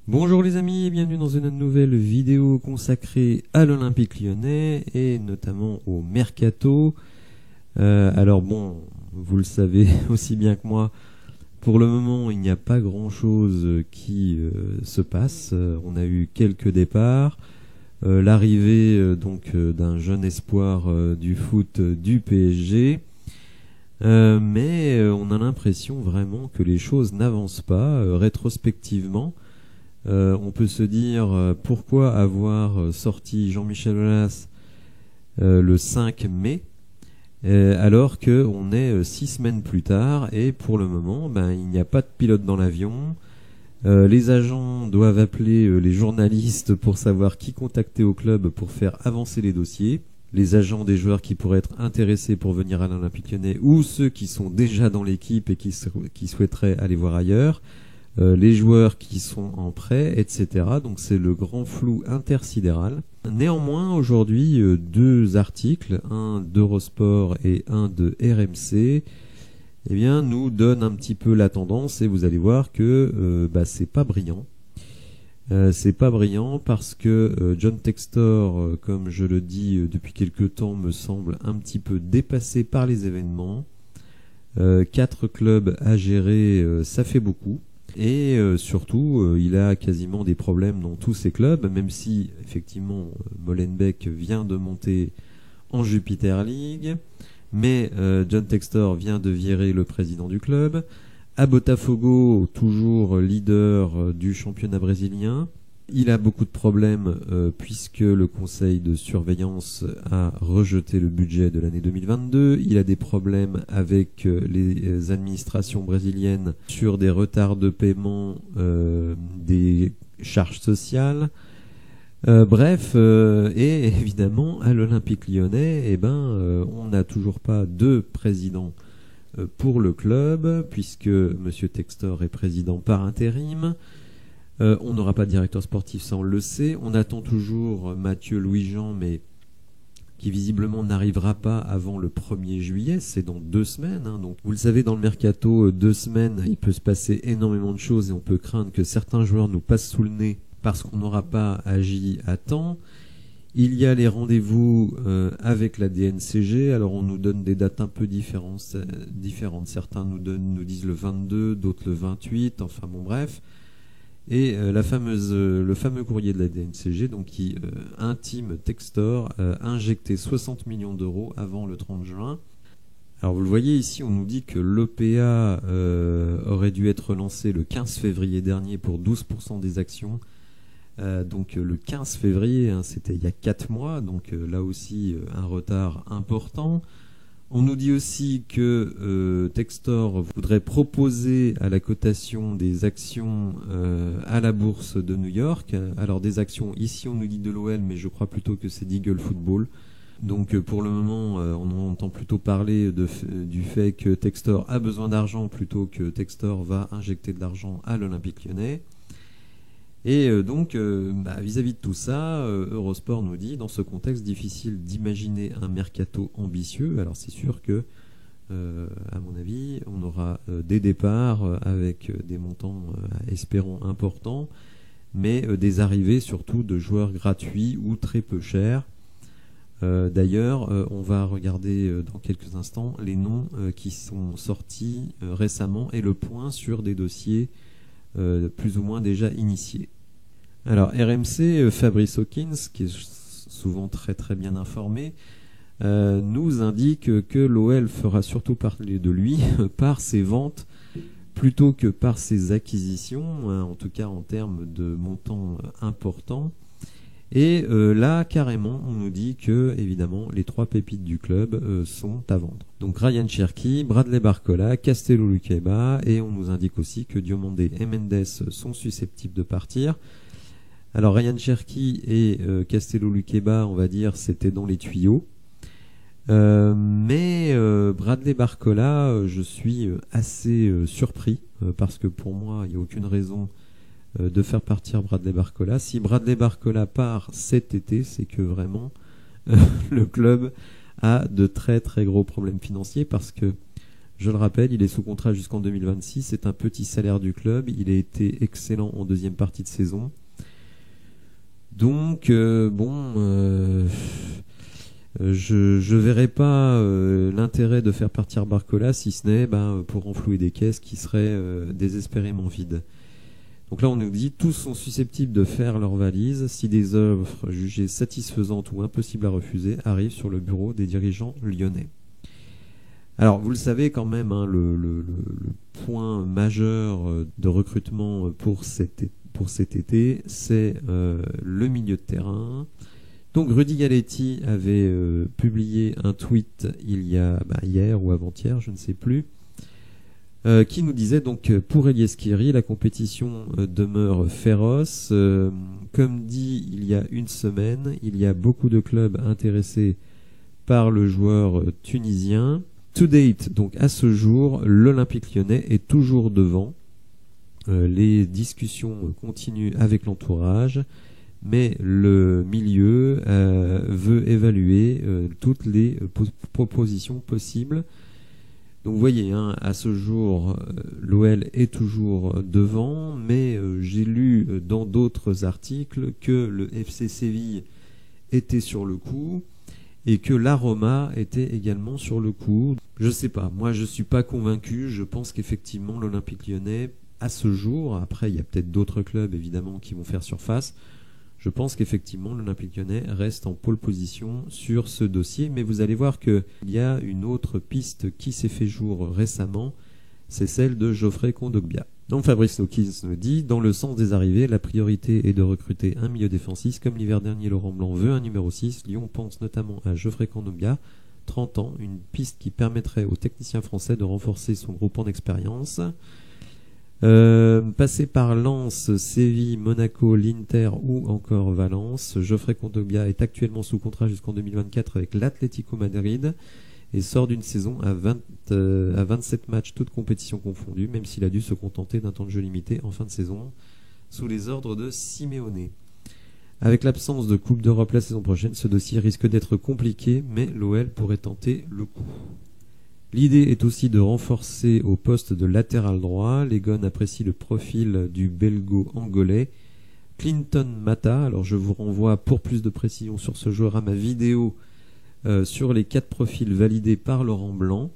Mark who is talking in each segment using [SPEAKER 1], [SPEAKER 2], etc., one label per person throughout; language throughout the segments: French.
[SPEAKER 1] Bonjour les amis, bienvenue dans une nouvelle vidéo consacrée à l'Olympique Lyonnais et notamment au Mercato. Alors bon, vous le savez aussi bien que moi, pour le moment il n'y a pas grand chose qui se passe. On a eu quelques départs, l'arrivée d'un jeune espoir du foot du PSG. Mais on a l'impression vraiment que les choses n'avancent pas rétrospectivement. On peut se dire pourquoi avoir sorti Jean-Michel Aulas le 5 mai alors qu'on est 6 semaines plus tard et pour le moment il n'y a pas de pilote dans l'avion. Les agents doivent appeler les journalistes pour savoir qui contacter au club pour faire avancer les dossiers. Les agents des joueurs qui pourraient être intéressés pour venir à l'Olympique Lyonnais ou ceux qui sont déjà dans l'équipe et qui souhaiteraient aller voir ailleurs. Les joueurs qui sont en prêt, etc. Donc c'est le grand flou intersidéral. Néanmoins, aujourd'hui, deux articles, un d'Eurosport et un de RMC, nous donnent un petit peu la tendance et vous allez voir que c'est pas brillant. C'est pas brillant parce que John Textor, comme je le dis depuis quelque temps, me semble un petit peu dépassé par les événements. 4 clubs à gérer, ça fait beaucoup. Et surtout, il a quasiment des problèmes dans tous ses clubs, même si effectivement Molenbeek vient de monter en Jupiter League, mais John Textor vient de virer le président du club. À Botafogo, toujours leader du championnat brésilien. Il a beaucoup de problèmes puisque le conseil de surveillance a rejeté le budget de l'année 2022. Il a des problèmes avec les administrations brésiliennes sur des retards de paiement des charges sociales. Et évidemment à l'Olympique Lyonnais, on n'a toujours pas de président pour le club puisque Monsieur Textor est président par intérim. On n'aura pas de directeur sportif, ça on le sait. On attend toujours Mathieu Louis-Jean, mais qui visiblement n'arrivera pas avant le 1er juillet, c'est dans 2 semaines. Donc, vous le savez, dans le mercato, 2 semaines, il peut se passer énormément de choses et on peut craindre que certains joueurs nous passent sous le nez parce qu'on n'aura pas agi à temps. Il y a les rendez-vous avec la DNCG. Alors on nous donne des dates un peu différentes. Certains nous disent le 22, d'autres le 28. Enfin bon, bref. Et le fameux courrier de la DNCG qui intime Textor injecter 60 millions d'euros avant le 30 juin. Alors vous le voyez ici, on nous dit que l'EPA aurait dû être lancé le 15 février dernier pour 12% des actions. Le 15 février, c'était il y a 4 mois, donc là aussi un retard important. On nous dit aussi que Textor voudrait proposer à la cotation des actions à la bourse de New York. Alors des actions, ici on nous dit de l'OL, mais je crois plutôt que c'est d'Eagle Football. Donc pour le moment, on entend plutôt parler du fait que Textor a besoin d'argent plutôt que Textor va injecter de l'argent à l'Olympique Lyonnais. Et vis-à-vis de tout ça, Eurosport nous dit, dans ce contexte difficile d'imaginer un mercato ambitieux. Alors c'est sûr que, à mon avis, on aura des départs avec des montants, espérons, importants, mais des arrivées surtout de joueurs gratuits ou très peu chers. D'ailleurs, on va regarder dans quelques instants les noms qui sont sortis récemment et le point sur des dossiers plus ou moins déjà initiés. Alors RMC, Fabrice Hawkins, qui est souvent très très bien informé, nous indique que l'OL fera surtout parler de lui par ses ventes plutôt que par ses acquisitions, en tout cas en termes de montants importants. Et là, carrément, on nous dit que, évidemment, les 3 pépites du club sont à vendre. Donc Ryan Cherki, Bradley Barcola, Castello Luqueba, et on nous indique aussi que Diomandé et Mendes sont susceptibles de partir. Alors Ryan Cherki et Castello Luqueba, on va dire, c'était dans les tuyaux. Mais Bradley Barcola, je suis assez surpris, parce que pour moi, il n'y a aucune raison de faire partir Bradley Barcola. Si Bradley Barcola part cet été, c'est que vraiment le club a de très très gros problèmes financiers parce que Je le rappelle, il est sous contrat jusqu'en 2026. C'est un petit salaire du club. Il a été excellent en deuxième partie de saison. Donc, je verrais pas l'intérêt de faire partir Barcola, si ce n'est pour renflouer des caisses qui seraient désespérément vides. Donc là, on nous dit tous sont susceptibles de faire leur valise si des offres jugées satisfaisantes ou impossibles à refuser arrivent sur le bureau des dirigeants lyonnais. Alors, vous le savez quand même, hein, le point majeur de recrutement pour cet été, c'est le milieu de terrain. Donc, Rudy Galletti avait publié un tweet il y a hier ou avant-hier, je ne sais plus, qui nous disait donc pour Elias Skiri, la compétition demeure féroce. Comme dit il y a une semaine, il y a beaucoup de clubs intéressés par le joueur tunisien. To date, donc à ce jour, l'Olympique Lyonnais est toujours devant. Les discussions continuent avec l'entourage, mais le milieu veut évaluer toutes les propositions possibles. Donc vous voyez, hein, à ce jour, l'OL est toujours devant, mais j'ai lu dans d'autres articles que le FC Séville était sur le coup et que la Roma était également sur le coup. Je sais pas, moi je suis pas convaincu, je pense qu'effectivement l'Olympique Lyonnais, à ce jour, après il y a peut-être d'autres clubs évidemment qui vont faire surface, je pense qu'effectivement l'Olympique Lyonnais reste en pole position sur ce dossier, mais vous allez voir qu'il y a une autre piste qui s'est fait jour récemment, c'est celle de Geoffrey Kondogbia. Donc Fabrice Hawkins nous dit, dans le sens des arrivées, la priorité est de recruter un milieu défensif, comme l'hiver dernier Laurent Blanc veut un numéro 6, Lyon pense notamment à Geoffrey Kondogbia, 30 ans, une piste qui permettrait aux techniciens français de renforcer son groupe en expérience. Passé par Lens, Séville, Monaco, l'Inter ou encore Valence, Geoffrey Kondogbia est actuellement sous contrat jusqu'en 2024 avec l'Atlético Madrid et sort d'une saison à 27 matchs, toutes compétitions confondues, même s'il a dû se contenter d'un temps de jeu limité en fin de saison sous les ordres de Simeone. Avec l'absence de Coupe d'Europe la saison prochaine, ce dossier risque d'être compliqué, mais l'OL pourrait tenter le coup. L'idée est aussi de renforcer au poste de latéral droit. Les Gones apprécient le profil du belgo-angolais Clinton Mata. Alors je vous renvoie pour plus de précision sur ce joueur à ma vidéo sur les 4 profils validés par Laurent Blanc.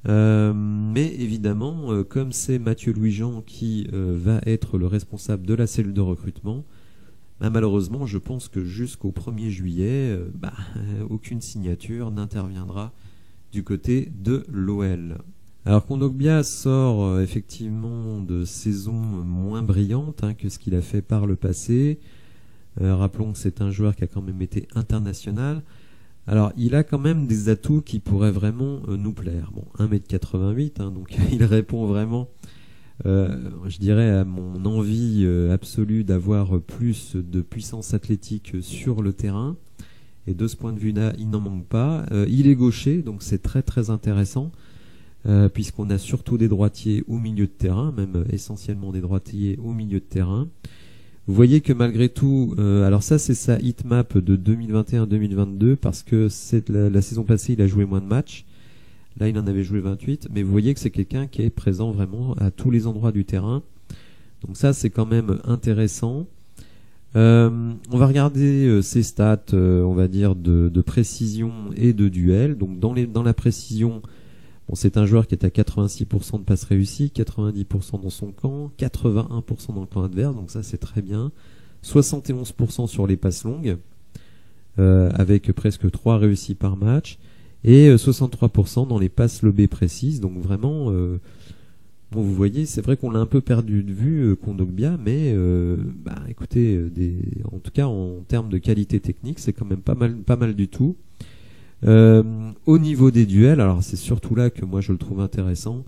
[SPEAKER 1] Mais évidemment, comme c'est Mathieu Louis-Jean qui va être le responsable de la cellule de recrutement, malheureusement je pense que jusqu'au 1er juillet, aucune signature n'interviendra du côté de l'OL. Alors Kondogbia sort effectivement de saison moins brillante que ce qu'il a fait par le passé. Rappelons que c'est un joueur qui a quand même été international. Alors il a quand même des atouts qui pourraient vraiment nous plaire. Bon, 1m88, donc il répond vraiment, je dirais, à mon envie absolue d'avoir plus de puissance athlétique sur le terrain. Et de ce point de vue-là, il n'en manque pas. Il est gaucher, donc c'est très très intéressant, puisqu'on a surtout des droitiers au milieu de terrain, même essentiellement des droitiers au milieu de terrain. Vous voyez que malgré tout, alors ça c'est sa hitmap de 2021-2022, parce que la saison passée il a joué moins de matchs. Là il en avait joué 28, mais vous voyez que c'est quelqu'un qui est présent vraiment à tous les endroits du terrain. Donc ça c'est quand même intéressant. On va regarder ses stats, on va dire de précision et de duel. Donc dans la précision, c'est un joueur qui est à 86% de passes réussies, 90% dans son camp, 81% dans le camp adverse, donc ça c'est très bien. 71% sur les passes longues, avec presque 3 réussies par match, et 63% dans les passes lobées précises. Donc vraiment, vous voyez, c'est vrai qu'on l'a un peu perdu de vue, Kondogbia, mais écoutez, en tout cas en termes de qualité technique, c'est quand même pas mal du tout. Au niveau des duels, alors c'est surtout là que moi je le trouve intéressant,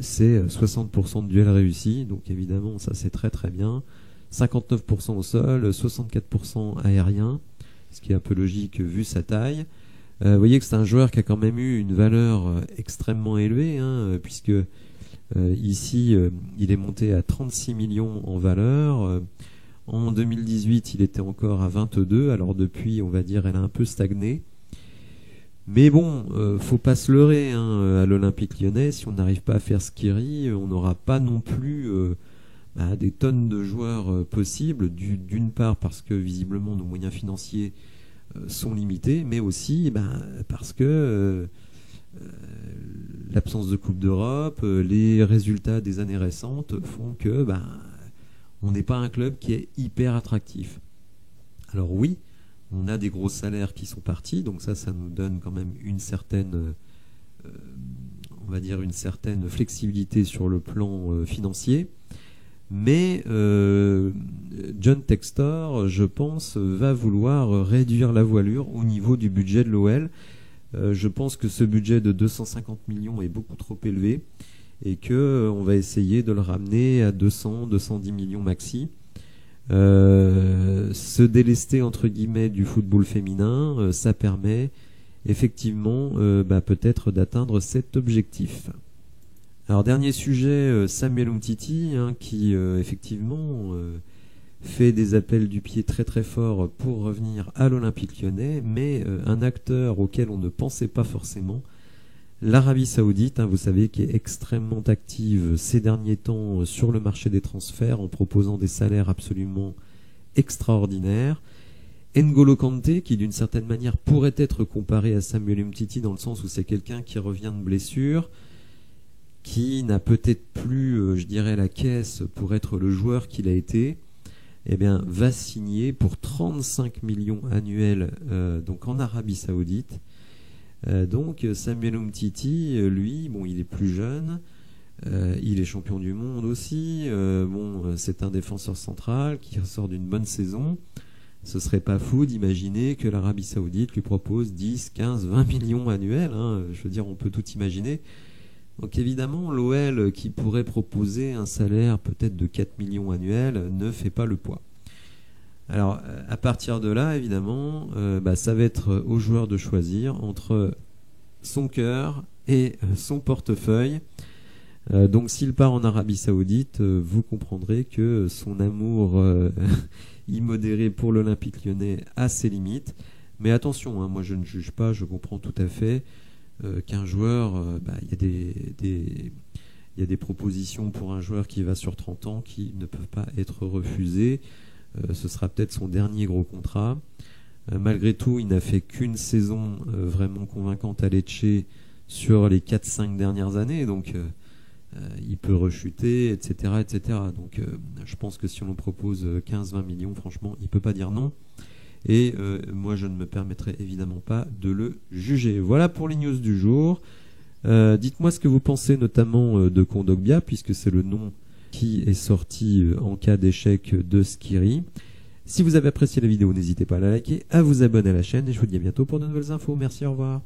[SPEAKER 1] c'est 60% de duels réussis, donc évidemment ça c'est très très bien, 59% au sol, 64% aérien, ce qui est un peu logique vu sa taille. Vous voyez que c'est un joueur qui a quand même eu une valeur extrêmement élevée, puisque ici il est monté à 36 millions en valeur. En 2018 il était encore à 22, alors depuis on va dire elle a un peu stagné. Mais bon, faut pas se leurrer, hein, à l'Olympique Lyonnais, si on n'arrive pas à faire Skiri, on n'aura pas non plus des tonnes de joueurs possibles, d'une part parce que visiblement nos moyens financiers sont limités, mais aussi parce que l'absence de Coupe d'Europe, les résultats des années récentes font que on n'est pas un club qui est hyper attractif. Alors oui, on a des gros salaires qui sont partis, donc ça nous donne quand même une certaine, on va dire une certaine flexibilité sur le plan financier. Mais John Textor, je pense, va vouloir réduire la voilure au niveau du budget de l'OL. Je pense que ce budget de 250 millions est beaucoup trop élevé et qu'on va essayer de le ramener à 200-210 millions maxi. Se délester entre guillemets du football féminin, ça permet effectivement peut-être d'atteindre cet objectif. Alors dernier sujet, Samuel Umtiti, qui effectivement fait des appels du pied très très forts pour revenir à l'Olympique Lyonnais, mais un acteur auquel on ne pensait pas forcément, l'Arabie Saoudite, vous savez, qui est extrêmement active ces derniers temps sur le marché des transferts en proposant des salaires absolument extraordinaires. N'Golo Kanté, qui d'une certaine manière pourrait être comparé à Samuel Umtiti dans le sens où c'est quelqu'un qui revient de blessure, qui n'a peut-être plus, je dirais, la caisse pour être le joueur qu'il a été, va signer pour 35 millions annuels donc en Arabie Saoudite. Donc Samuel Umtiti, lui, il est plus jeune, il est champion du monde aussi, c'est un défenseur central qui ressort d'une bonne saison. Ce serait pas fou d'imaginer que l'Arabie Saoudite lui propose 10, 15, 20 millions annuels, je veux dire, on peut tout imaginer. Donc évidemment, l'OL qui pourrait proposer un salaire peut-être de 4 millions annuels ne fait pas le poids. Alors à partir de là, évidemment, ça va être aux joueurs de choisir entre son cœur et son portefeuille. Donc s'il part en Arabie Saoudite, vous comprendrez que son amour immodéré pour l'Olympique Lyonnais a ses limites. Mais attention, moi je ne juge pas, je comprends tout à fait qu'un joueur, il y a des propositions pour un joueur qui va sur 30 ans qui ne peuvent pas être refusées. Ce sera peut-être son dernier gros contrat. Malgré tout, il n'a fait qu'une saison vraiment convaincante à Lecce sur les 4-5 dernières années, donc il peut rechuter, etc. etc. Donc je pense que si on lui propose 15-20 millions, franchement, il ne peut pas dire non. Et moi, je ne me permettrai évidemment pas de le juger. Voilà pour les news du jour. Dites-moi ce que vous pensez notamment de Kondogbia, puisque c'est le nom qui est sorti en cas d'échec de Skiri. Si vous avez apprécié la vidéo, n'hésitez pas à la liker, à vous abonner à la chaîne, et je vous dis à bientôt pour de nouvelles infos. Merci, au revoir.